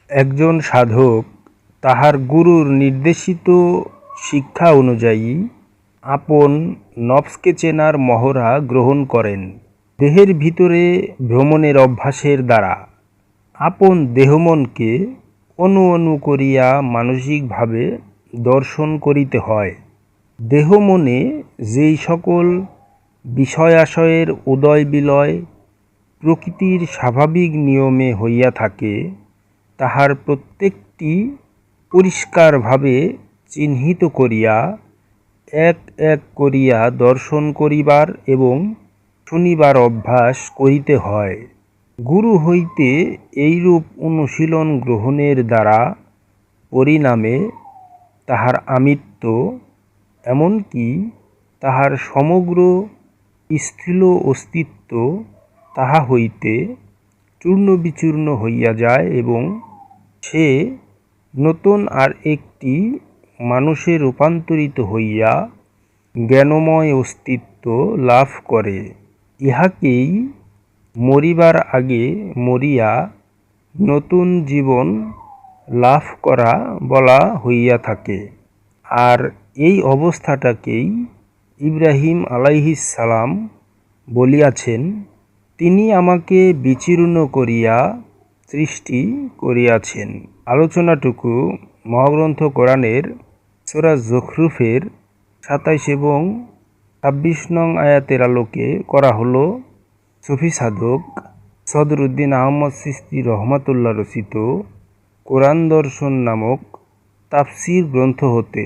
একজন সাধক তাহার গুরুর নির্দেশিত শিক্ষা অনুযায়ী আপন নফসকে চেনার মহড়া গ্রহণ করেন। দেহের ভিতরে ভ্রমণের অভ্যাসের দ্বারা আপন দেহমনকে অনু অনু করিয়া মানসিকভাবে দর্শন করিতে হয়। দেহমনে যেই সকল বিষয়াশয়ের উদয় বিলয় প্রকৃতির স্বাভাবিক নিয়মে হইয়া থাকে, তাহার প্রত্যেকটি পরিষ্কারভাবে চিহ্নিত করিয়া এক এক করিয়া দর্শন করিবার এবং শুনিবার অভ্যাস করিতে হয়। গুরু হইতে এইরূপ অনুশীলন গ্রহণের দ্বারা পরিণামে তাহার আমিত্ব, এমনকি তাহার সমগ্র স্থূল অস্তিত্ব তাহা হইতে চূর্ণবিচূর্ণ হইয়া যায় এবং সে নতুন আর একটি মানুষে রূপান্তরিত হইয়া জ্ঞানময় অস্তিত্ব লাভ করে। ইহাকেই মরিবার আগে মরিয়া নতুন জীবন লাভ করা বলা হইয়া থাকে। আর এই অবস্থাটাকেই ইব্রাহিম আলাইহিস সালাম বলিয়াছেন, তিনি আমাকে বিচূর্ণ করিয়া সৃষ্টি করিয়াছেন। আলোচনাটুকু মহাগ্রন্থ কোরআনের সূরা যুখরুফের ২৭ এবং ২৬ নং আয়াতের আলোকে করা হলো সুফি সাধক সদরুদ্দীন আহমদ চিশতি রহমাতুল্লাহ রচিত কোরআন দর্শন নামক তাফসীর গ্রন্থ হতে।